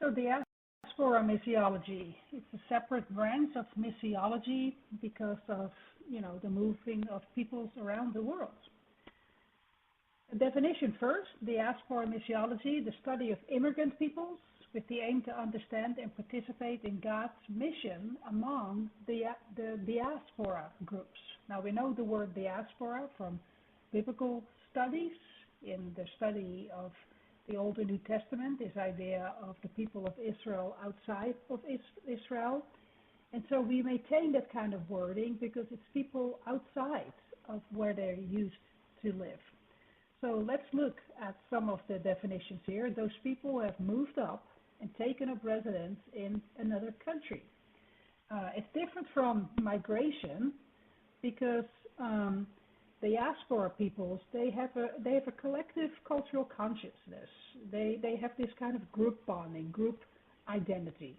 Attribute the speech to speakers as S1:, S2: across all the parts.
S1: So diaspora missiology, it's a separate branch of missiology because of, the moving of peoples around the world. A definition first, diaspora missiology, the study of immigrant peoples with the aim to understand and participate in God's mission among the diaspora groups. Now we know the word diaspora from biblical studies. In the study of the Old and New Testament, this idea of the people of Israel outside of Israel. And so we maintain that kind of wording because it's people outside of where they're used to live. So let's look at some of the definitions here. Those people who have moved up and taken up residence in another country. It's different from migration because diaspora peoples, they have a collective cultural consciousness. They have this kind of group bonding, group identity.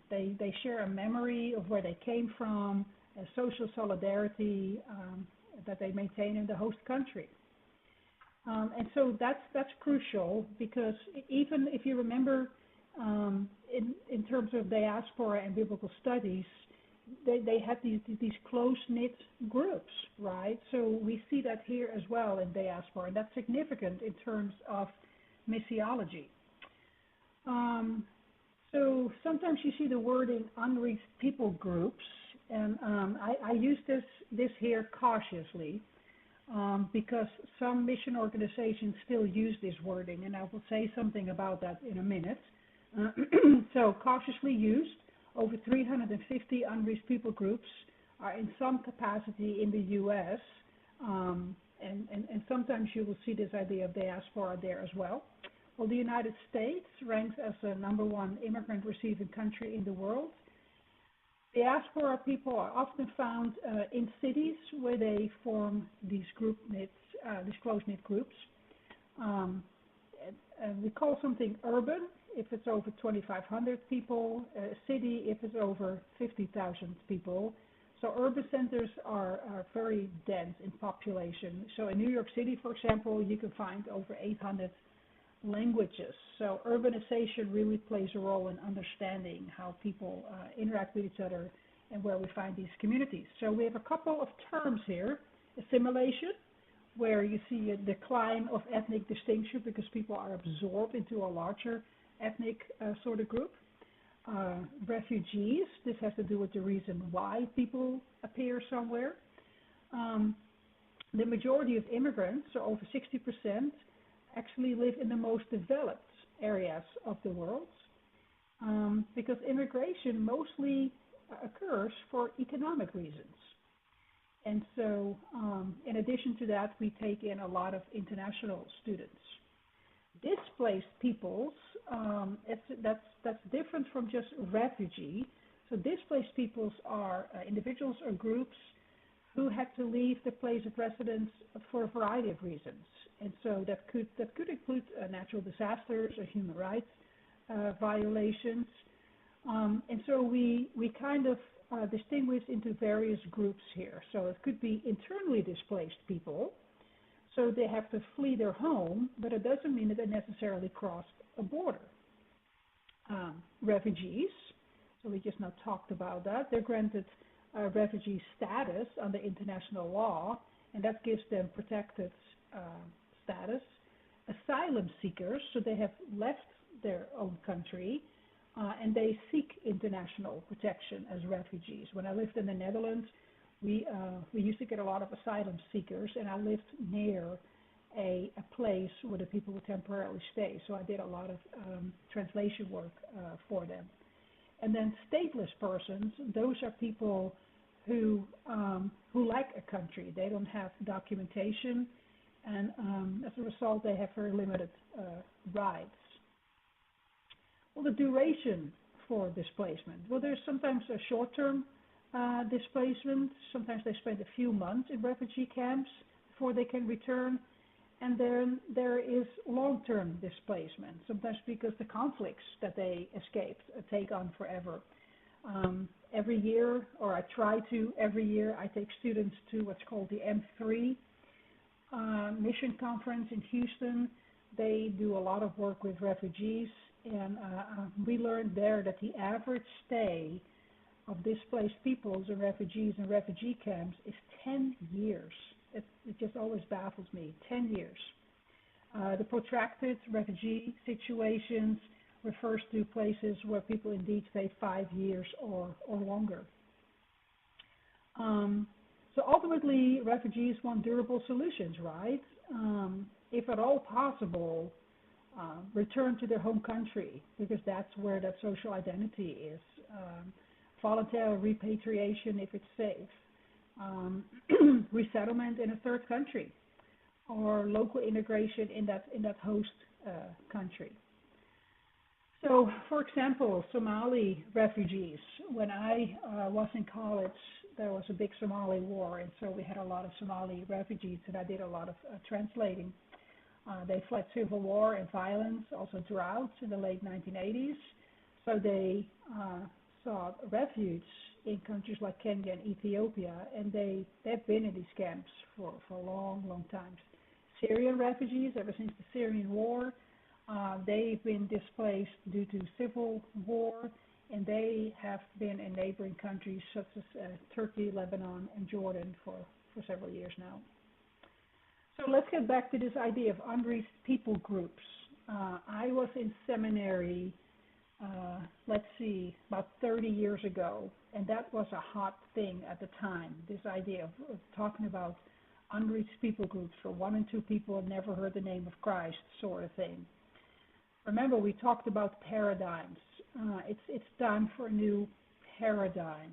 S1: They share a memory of where they came from, a social solidarity that they maintain in the host country. And so that's crucial because even if you remember in terms of diaspora and biblical studies, they had these close-knit groups, right? So we see that here as well in diaspora, and that's significant in terms of missiology. So sometimes you see the wording unreached people groups, and I use this here cautiously because some mission organizations still use this wording, and I will say something about that in a minute. So cautiously used. Over 350 unreached people groups are in some capacity in the U.S., and sometimes you will see this idea of diaspora there as well. Well, the United States ranks as the #1 immigrant receiving country in the world. Diaspora people are often found in cities where they form these close-knit groups. And we call something urban if it's over 2,500 people, a city if it's over 50,000 people. So urban centers are very dense in population. So in New York City, for example, you can find over 800 languages. So urbanization really plays a role in understanding how people interact with each other and where we find these communities. So we have a couple of terms here. Assimilation, where you see a decline of ethnic distinction because people are absorbed into a larger ethnic sort of group. Refugees, this has to do with the reason why people appear somewhere. The majority of immigrants, so over 60%, actually live in the most developed areas of the world because immigration mostly occurs for economic reasons. And so in addition to that, we take in a lot of international students. Displaced peoples, that's different from just refugee. So displaced peoples are individuals or groups who had to leave the place of residence for a variety of reasons. And so that could include natural disasters or human rights violations. And so we kind of distinguish into various groups here. So it could be internally displaced people. So they have to flee their home, but it doesn't mean that they necessarily crossed a border. Refugees, so we just now talked about that. They're granted refugee status under international law, and that gives them protected status. Asylum seekers, so they have left their own country, and they seek international protection as refugees. When I lived in the Netherlands, we used to get a lot of asylum seekers, and I lived near a place where the people would temporarily stay. So I did a lot of translation work for them. And then stateless persons, those are people who like a country. They don't have documentation, and as a result, they have very limited rights. Well, the duration for displacement. Well, there's sometimes a short-term displacement. Sometimes they spend a few months in refugee camps before they can return. And then there is long-term displacement, sometimes because the conflicts that they escaped take on forever. Every year, or I try to every year, I take students to what's called the M3 mission conference in Houston. They do a lot of work with refugees, and we learned there that the average stay of displaced peoples and refugees in refugee camps is 10 years. It just always baffles me. 10 years. The protracted refugee situations refers to places where people indeed stay 5 years or longer. So ultimately, refugees want durable solutions, right? If at all possible, return to their home country because that's where that social identity is. Voluntary repatriation if it's safe. Resettlement in a third country, or local integration in that host country. So, for example, Somali refugees. When I was in college, there was a big Somali war, and so we had a lot of Somali refugees, and I did a lot of translating. They fled civil war and violence, also droughts in the late 1980s. So they sought refuge in countries like Kenya and Ethiopia, and they've been in these camps for a long, long time. Syrian refugees, ever since the Syrian war, they've been displaced due to civil war, and they have been in neighboring countries such as Turkey, Lebanon, and Jordan for several years now. So let's get back to this idea of unreached people groups. I was in seminary, about 30 years ago, and that was a hot thing at the time, this idea of talking about unreached people groups for 1 and 2 people had never heard the name of Christ sort of thing. Remember, we talked about paradigms. It's time for a new paradigm.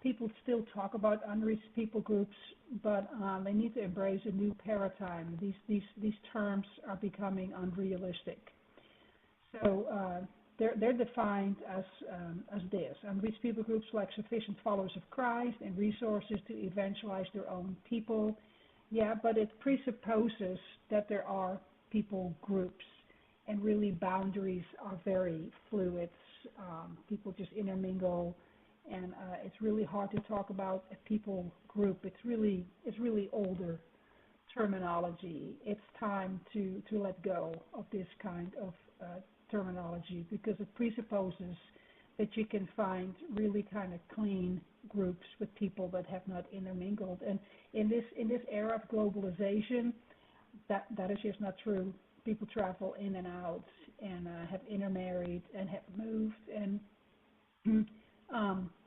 S1: People still talk about unreached people groups, but they need to embrace a new paradigm. These terms are becoming unrealistic. So they're defined as this: unreached people groups like sufficient followers of Christ and resources to evangelize their own people. Yeah, but it presupposes that there are people groups, and really boundaries are very fluid. People just intermingle, and it's really hard to talk about a people group. It's really older terminology. It's time to let go of this kind of terminology because it presupposes that you can find really kind of clean groups with people that have not intermingled. And in this era of globalization, that is just not true. People travel in and out and have intermarried and have moved, and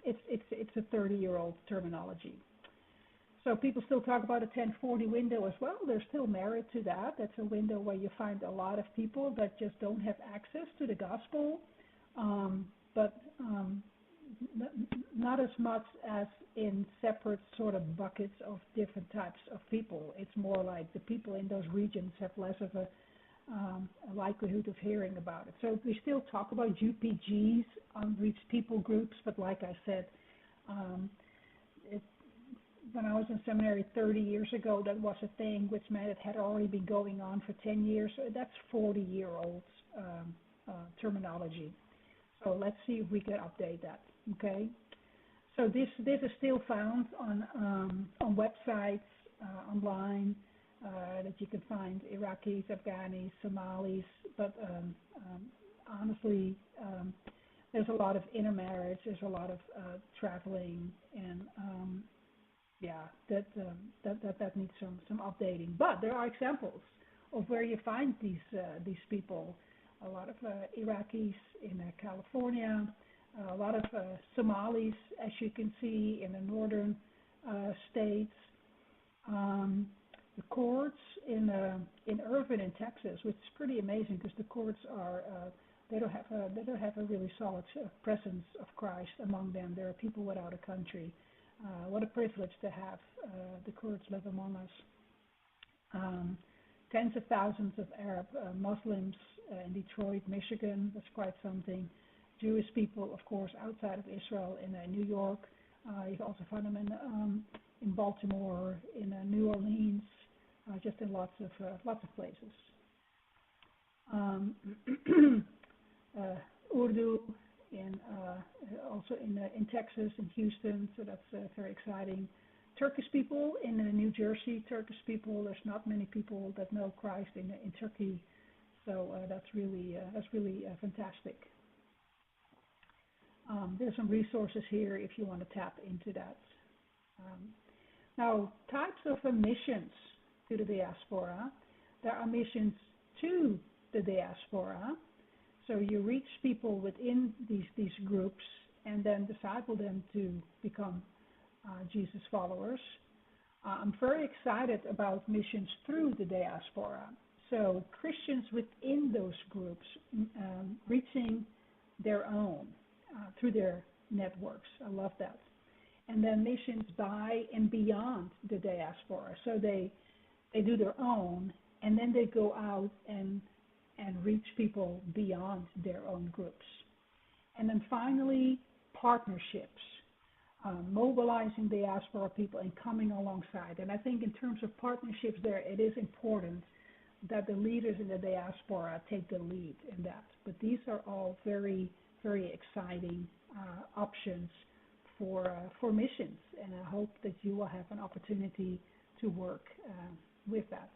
S1: it's a 30-year-old terminology. So people still talk about a 1040 window as well. There's still merit to that. That's a window where you find a lot of people that just don't have access to the gospel, but not as much as in separate sort of buckets of different types of people. It's more like the people in those regions have less of a likelihood of hearing about it. So we still talk about UPGs, unreached people groups, but like I said, when I was in seminary 30 years ago, that was a thing, which meant it had already been going on for 10 years. So that's 40-year-old terminology. So let's see if we can update that, okay? So this is still found on websites, online, that you can find Iraqis, Afghanis, Somalis, but honestly, there's a lot of intermarriage, there's a lot of traveling, and that needs some updating. But there are examples of where you find these people. A lot of Iraqis in California, a lot of Somalis, as you can see, in the northern states. The Kurds in Irvine, in Texas, which is pretty amazing because the Kurds are they don't have a really solid presence of Christ among them. There are people without a country. What a privilege to have the Kurds live among us. Tens of thousands of Arab Muslims in Detroit, Michigan. That's quite something. Jewish people, of course, outside of Israel in New York. You can also find them in Baltimore, in New Orleans, just in lots of places. Urdu also in Texas, in Houston, so that's very exciting. Turkish people in New Jersey, Turkish people, there's not many people that know Christ in Turkey So that's really fantastic. There's some resources here if you want to tap into that. Now, types of missions to the diaspora. There are missions to the diaspora. So you reach people within these groups and then disciple them to become Jesus followers. I'm very excited about missions through the diaspora. So Christians within those groups reaching their own through their networks. I love that. And then missions by and beyond the diaspora. So they do their own, and then they go out and reach people beyond their own groups. And then finally, partnerships, mobilizing diaspora people and coming alongside. And I think in terms of partnerships there, it is important that the leaders in the diaspora take the lead in that. But these are all very, very exciting options for missions, and I hope that you will have an opportunity to work with that.